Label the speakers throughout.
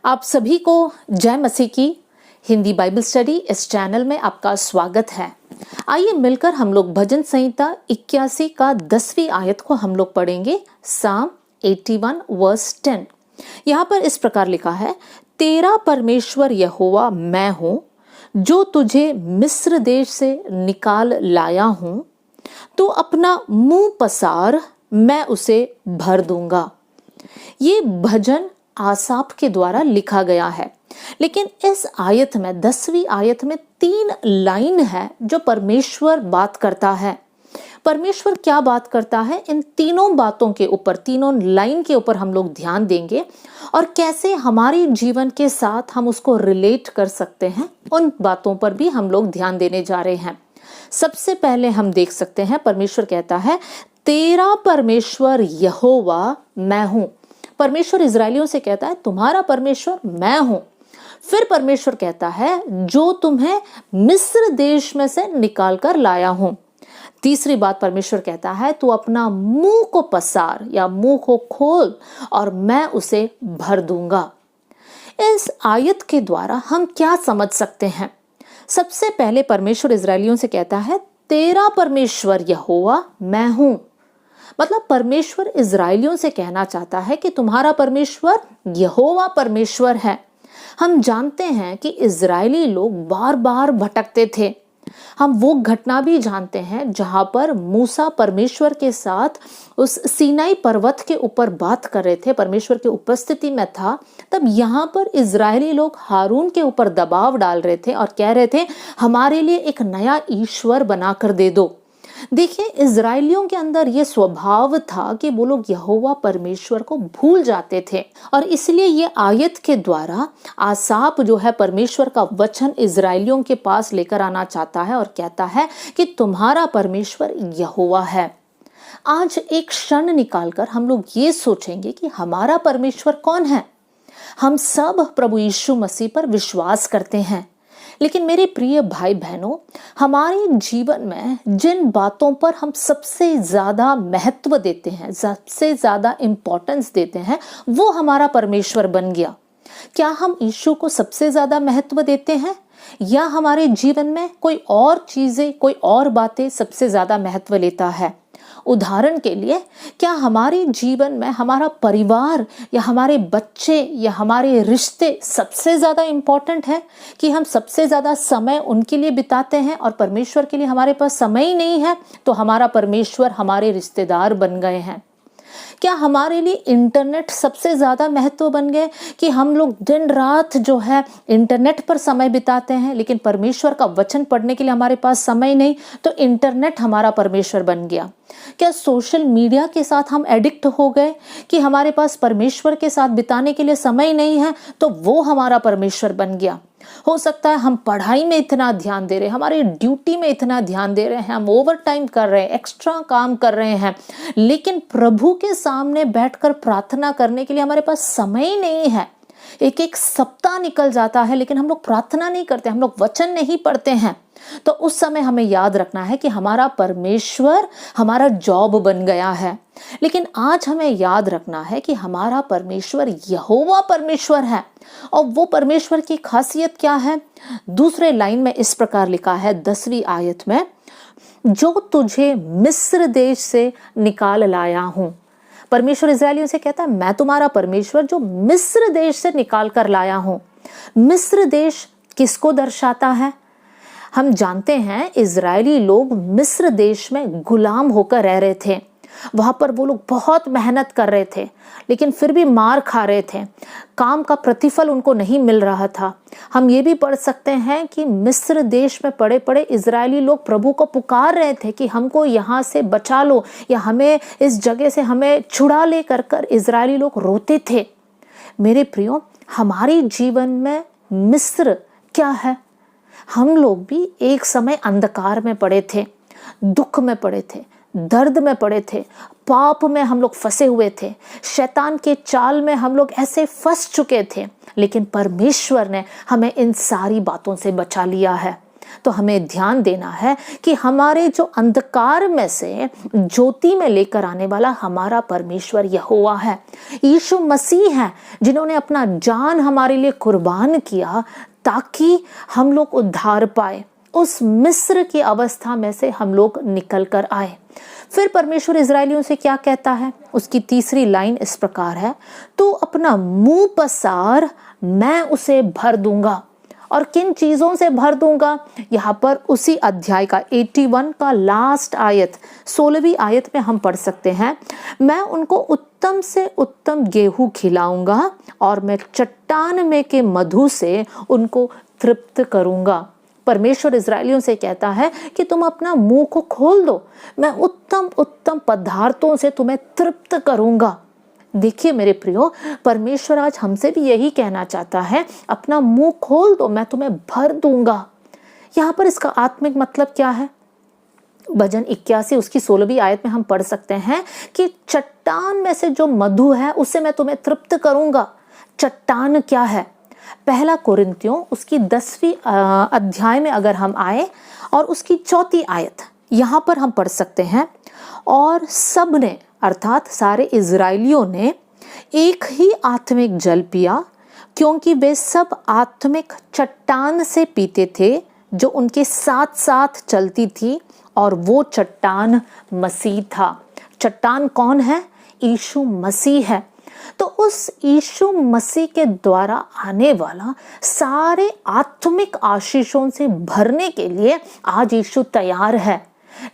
Speaker 1: आप सभी को जय मसीह की। हिंदी बाइबल स्टडी इस चैनल में आपका स्वागत है। आइए मिलकर हम लोग भजन संहिता 81 का 10वीं आयत को हम लोग पढ़ेंगे। साम 81 वर्स 10। यहाँ पर इस प्रकार लिखा है, तेरा परमेश्वर यहोवा मैं हूँ, जो तुझे मिस्र देश से निकाल लाया हूँ। तो अपना मुंह पसार, मैं उसे भर दूंगा। ये भजन आसाफ के द्वारा लिखा गया है, लेकिन इस आयत में 10वीं आयत में 3 लाइन है जो परमेश्वर बात करता है। परमेश्वर क्या बात करता है, इन तीनों बातों के ऊपर, तीनों लाइन के ऊपर हम लोग ध्यान देंगे और कैसे हमारे जीवन के साथ हम उसको रिलेट कर सकते हैं, उन बातों पर भी हम लोग ध्यान देने जा रहे हैं। सबसे पहले हम देख सकते हैं, परमेश्वर कहता है, तेरा परमेश्वर यहोवा मैं हूं। परमेश्वर इजरायलियों से कहता है, तुम्हारा परमेश्वर मैं हूं। फिर परमेश्वर कहता है, जो तुम्हें मिस्र देश में से निकाल कर लाया हूं। तीसरी बात परमेश्वर कहता है, तू अपना मुंह को पसार या मुंह को खोल और मैं उसे भर दूंगा। इस आयत के द्वारा हम क्या समझ सकते हैं? सबसे पहले परमेश्वर इजरायलियों से कहता है, तेरा परमेश्वर यहोवा मैं हूं। मतलब परमेश्वर इजरायलियों से कहना चाहता है कि तुम्हारा परमेश्वर यहोवा परमेश्वर है। हम जानते हैं कि इजरायली लोग बार बार भटकते थे। हम वो घटना भी जानते हैं जहां पर मूसा परमेश्वर के साथ उस सीनाई पर्वत के ऊपर बात कर रहे थे, परमेश्वर की उपस्थिति में था। तब यहाँ पर इजरायली लोग हारून के ऊपर दबाव डाल रहे थे और कह रहे थे, हमारे लिए एक नया ईश्वर बनाकर दे दो। देखिए, इजरायलियों के अंदर ये स्वभाव था कि वो लोग यहोवा परमेश्वर को भूल जाते थे, और इसलिए ये आयत के द्वारा आसाफ जो है परमेश्वर का वचन इजरायलियों के पास लेकर आना चाहता है और कहता है कि तुम्हारा परमेश्वर यहोवा है। आज एक क्षण निकालकर हम लोग ये सोचेंगे कि हमारा परमेश्वर कौन है। हम सब प्रभु यीशु मसीह पर विश्वास करते हैं, लेकिन मेरे प्रिय भाई बहनों, हमारे जीवन में जिन बातों पर हम सबसे ज्यादा महत्व देते हैं, सबसे ज्यादा इंपॉर्टेंस देते हैं, वो हमारा परमेश्वर बन गया। क्या हम यीशु को सबसे ज्यादा महत्व देते हैं, या हमारे जीवन में कोई और चीजें, कोई और बातें सबसे ज्यादा महत्व लेता है? उदाहरण के लिए, क्या हमारे जीवन में हमारा परिवार या हमारे बच्चे या हमारे रिश्ते सबसे ज्यादा इंपॉर्टेंट है, कि हम सबसे ज्यादा समय उनके लिए बिताते हैं और परमेश्वर के लिए हमारे पास समय ही नहीं है, तो हमारा परमेश्वर हमारे रिश्तेदार बन गए हैं? क्या हमारे लिए इंटरनेट सबसे ज्यादा महत्व बन गए, कि हम लोग दिन रात जो है इंटरनेट पर समय बिताते हैं, लेकिन परमेश्वर का वचन पढ़ने के लिए हमारे पास समय नहीं, तो इंटरनेट हमारा परमेश्वर बन गया? क्या सोशल मीडिया के साथ हम एडिक्ट हो गए, कि हमारे पास परमेश्वर के साथ बिताने के लिए समय नहीं है, तो वो हमारा परमेश्वर बन गया? हो सकता है हम पढ़ाई में इतना ध्यान दे रहे हैं, हमारी ड्यूटी में इतना ध्यान दे रहे हैं, हम ओवर टाइम कर रहे हैं, एक्स्ट्रा काम कर रहे हैं, लेकिन प्रभु के सामने बैठकर प्रार्थना करने के लिए हमारे पास समय ही नहीं है। एक एक सप्ताह निकल जाता है, लेकिन हम लोग प्रार्थना नहीं करते, हम लोग वचन नहीं पढ़ते हैं। तो उस समय हमें याद रखना है कि हमारा परमेश्वर हमारा जॉब बन गया है, लेकिन आज हमें याद रखना है कि हमारा परमेश्वर यहोवा परमेश्वर है। और वो परमेश्वर की खासियत क्या है? दूसरे लाइन में इस प्रकार लिखा है 10वीं आयत में, जो तुझे मिस्र देश से निकाल लाया हूं। परमेश्वर इजरायलियों से कहता है, मैं तुम्हारा परमेश्वर जो मिस्र देश से निकाल कर लाया हूं। मिस्र देश किसको दर्शाता है? हम जानते हैं इजरायली लोग मिस्र देश में गुलाम होकर रह रहे थे। वहां पर वो लोग बहुत मेहनत कर रहे थे, लेकिन फिर भी मार खा रहे थे, काम का प्रतिफल उनको नहीं मिल रहा था। हम ये भी पढ़ सकते हैं कि मिस्र देश में पड़े पड़े इजरायली लोग प्रभु को पुकार रहे थे कि हमको यहाँ से बचा लो, या हमें इस जगह से हमें छुड़ा ले कर इजरायली लोग रोते थे। मेरे प्रियो, हमारे जीवन में मिस्र क्या है? हम लोग भी एक समय अंधकार में पड़े थे, दुख में पड़े थे, दर्द में पड़े थे, पाप में हम लोग फंसे हुए थे, शैतान के चाल में हम लोग ऐसे फंस चुके थे, लेकिन परमेश्वर ने हमें इन सारी बातों से बचा लिया है। तो हमें ध्यान देना है कि हमारे जो अंधकार में से ज्योति में लेकर आने वाला हमारा परमेश्वर यहोवा है, यीशु मसीह है, जिन्होंने अपना जान हमारे लिए कुर्बान किया ताकि हम लोग उद्धार पाए, उस मिस्र की अवस्था में से हम लोग निकल कर आए। फिर परमेश्वर इजरायलियों से क्या कहता है, उसकी तीसरी लाइन इस प्रकार है, तो अपना मुंह पसार, मैं उसे भर दूंगा। और किन चीजों से भर दूंगा, यहाँ पर उसी अध्याय का 81 का लास्ट आयत 16वीं आयत में हम पढ़ सकते हैं, मैं उनको उत्तम से उत्तम गेहूं खिलाऊंगा और मैं चट्टान में के मधु से उनको तृप्त करूंगा। परमेश्वर इजरायलियों से कहता है कि तुम अपना मुंह को खोल दो, मैं उत्तम उत्तम पदार्थों से तुम्हें तृप्त करूंगा। देखिए मेरे प्रियो, परमेश्वर आज हमसे भी यही कहना चाहता है, अपना मुंह खोल दो, मैं तुम्हें भर दूंगा। यहाँ पर इसका आत्मिक मतलब क्या है? भजन 81 उसकी 16वीं आयत में हम पढ़ सकते हैं कि चट्टान में से जो मधु है उससे मैं तुम्हें तृप्त करूंगा। चट्टान क्या है? पहला कोरिन्थियों उसकी 10वीं अध्याय में अगर हम आए और उसकी 4थी आयत, यहाँ पर हम पढ़ सकते हैं, और सब ने अर्थात सारे इजरायलियों ने एक ही आत्मिक जल पिया, क्योंकि वे सब आत्मिक चट्टान से पीते थे जो उनके साथ साथ चलती थी, और वो चट्टान मसीह था। चट्टान कौन है? यीशु मसीह है। तो उस यीशु मसीह के द्वारा आने वाला सारे आत्मिक आशीषों से भरने के लिए आज यीशु तैयार है।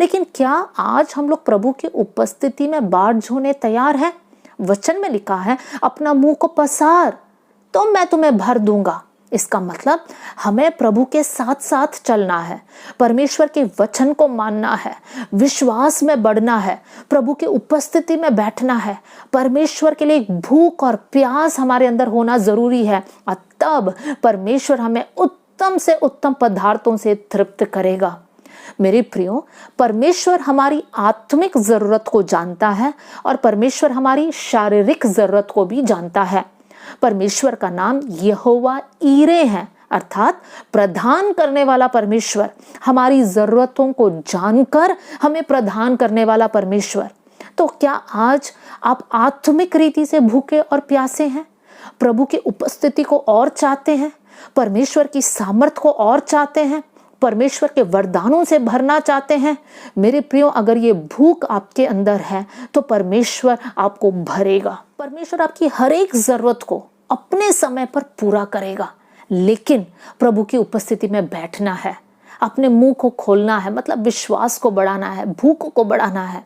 Speaker 1: लेकिन क्या आज हम लोग प्रभु की उपस्थिति में बाट जोने तैयार हैं? वचन में लिखा है, अपना मुंह को पसार तो मैं तुम्हें भर दूंगा। इसका मतलब हमें प्रभु के साथ साथ चलना है, परमेश्वर के वचन को मानना है, विश्वास में बढ़ना है, प्रभु की उपस्थिति में बैठना है। परमेश्वर के लिए एक भूख और प्यास हमारे अंदर होना जरूरी है, और तब परमेश्वर हमें उत्तम से उत्तम पदार्थों से तृप्त करेगा। मेरे प्रियो, परमेश्वर हमारी आत्मिक जरूरत को जानता है और परमेश्वर हमारी शारीरिक जरूरत को भी जानता है। परमेश्वर का नाम यहोवा ईरे है, अर्थात प्रदान करने वाला परमेश्वर, हमारी जरूरतों को जानकर हमें प्रदान करने वाला परमेश्वर। तो क्या आज आप आत्मिक रीति से भूखे और प्यासे हैं? प्रभु की उपस्थिति को और चाहते हैं? परमेश्वर की सामर्थ को और चाहते हैं? परमेश्वर के वरदानों से भरना चाहते हैं? मेरे प्रियो, अगर ये भूख आपके अंदर है तो परमेश्वर आपको भरेगा। परमेश्वर आपकी हर एक जरूरत को अपने समय पर पूरा करेगा। लेकिन प्रभु की उपस्थिति में बैठना है, अपने मुंह को खोलना है, मतलब विश्वास को बढ़ाना है, भूख को बढ़ाना है।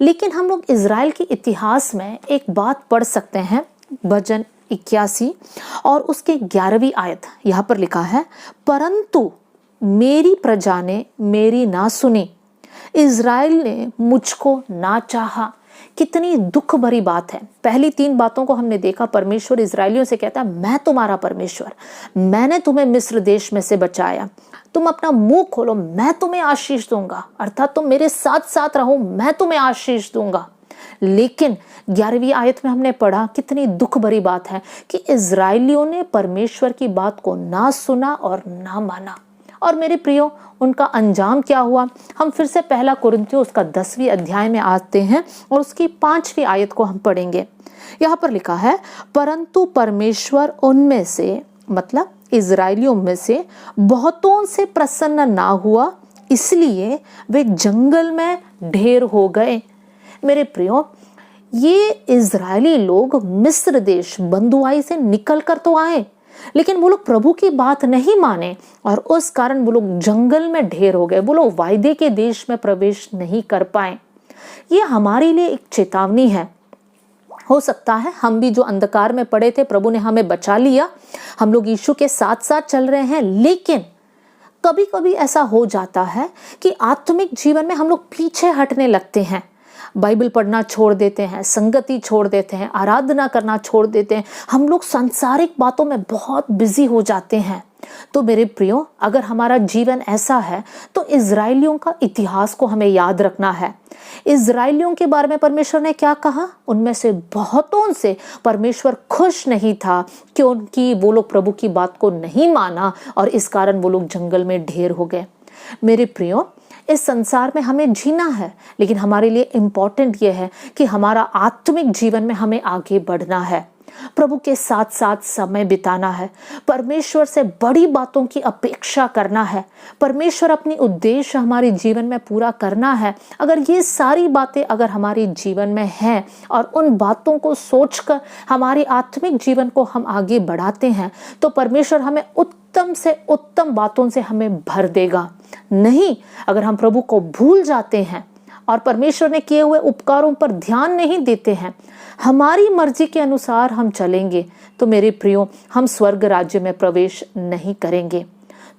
Speaker 1: लेकिन हम लोग इजराइल के इतिहास में एक बात पढ़ सकते हैं, भजन 81 और उसके 11वीं आयत। यहाँ पर लिखा है, परंतु मेरी प्रजा ने मेरी ना सुनी, इजराइल ने मुझको ना चाहा। कितनी दुख भरी बात है। पहली 3 बातों को हमने देखा, परमेश्वर इजरायलियों से कहता है, मैं तुम्हारा परमेश्वर, मैंने तुम्हें मिस्र देश में से बचाया, तुम अपना मुंह खोलो, मैं तुम्हें आशीष दूंगा, अर्थात तुम मेरे साथ साथ रहो, मैं तुम्हें आशीष दूंगा। लेकिन 11वीं आयत में हमने पढ़ा, कितनी दुख भरी बात है कि इजरायलियों ने परमेश्वर की बात को ना सुना और ना माना। और मेरे प्रियो, उनका अंजाम क्या हुआ? हम फिर से पहला कोरिन्थियों उसका 10वीं अध्याय में आते हैं और उसकी 5वीं आयत को हम पढ़ेंगे। यहाँ पर लिखा है, परंतु परमेश्वर उनमें से, मतलब इजरायलियों में से बहुतों से प्रसन्न ना हुआ, इसलिए वे जंगल में ढेर हो गए। मेरे प्रियो, ये इजरायली लोग मिस्र देश बंधुआई से निकल कर तो आए, लेकिन वो लोग प्रभु की बात नहीं माने और उस कारण वो लोग जंगल में ढेर हो गए। वो लोग वायदे के देश में प्रवेश नहीं कर पाए। ये हमारे लिए एक चेतावनी है। हो सकता है हम भी जो अंधकार में पड़े थे, प्रभु ने हमें बचा लिया, हम लोग यीशु के साथ साथ चल रहे हैं, लेकिन कभी कभी ऐसा हो जाता है कि आत्मिक जीवन में हम लोग पीछे हटने लगते हैं, बाइबल पढ़ना छोड़ देते हैं, संगति छोड़ देते हैं, आराधना करना छोड़ देते हैं, हम लोग सांसारिक बातों में बहुत बिजी हो जाते हैं। तो मेरे प्रियो, अगर हमारा जीवन ऐसा है तो इजराइलियों का इतिहास को हमें याद रखना है। इजराइलियों के बारे में परमेश्वर ने क्या कहा? उनमें से बहुतों से परमेश्वर खुश नहीं था क्योंकि वो लोग प्रभु की बात को नहीं माना और इस कारण वो लोग जंगल में ढेर हो गए। मेरे प्रियो, इस संसार में हमें जीना है, लेकिन हमारे लिए इम्पोर्टेंट यह है कि हमारा आत्मिक जीवन में हमें आगे बढ़ना है, प्रभु के साथ साथ समय बिताना है, परमेश्वर से बड़ी बातों की अपेक्षा करना है, परमेश्वर अपनी उद्देश्य हमारे जीवन में पूरा करना है। अगर ये सारी बातें अगर हमारे जीवन में हैं और उन बातों को सोचकर हमारे आत्मिक जीवन को हम आगे बढ़ाते हैं तो परमेश्वर हमें उत्तम से उत्तम बातों से हमें भर देगा। नहीं, अगर हम प्रभु को भूल जाते हैं और परमेश्वर ने किए हुए उपकारों पर ध्यान नहीं देते हैं, हमारी मर्जी के अनुसार हम चलेंगे, तो मेरे प्रियो, हम स्वर्ग राज्य में प्रवेश नहीं करेंगे।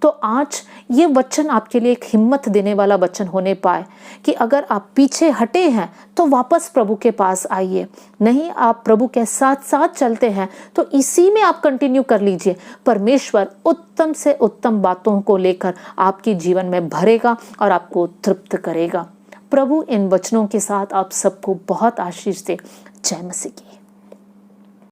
Speaker 1: तो आज ये वचन आपके लिए एक हिम्मत देने वाला वचन होने पाए कि अगर आप पीछे हटे हैं तो वापस प्रभु के पास आइए। नहीं, आप प्रभु के साथ साथ चलते हैं तो इसी में आप कंटिन्यू कर लीजिए। परमेश्वर उत्तम से उत्तम बातों को लेकर आपके जीवन में भरेगा और आपको तृप्त करेगा। प्रभु इन वचनों के साथ आप सबको बहुत आशीष दे। जय मसीह की।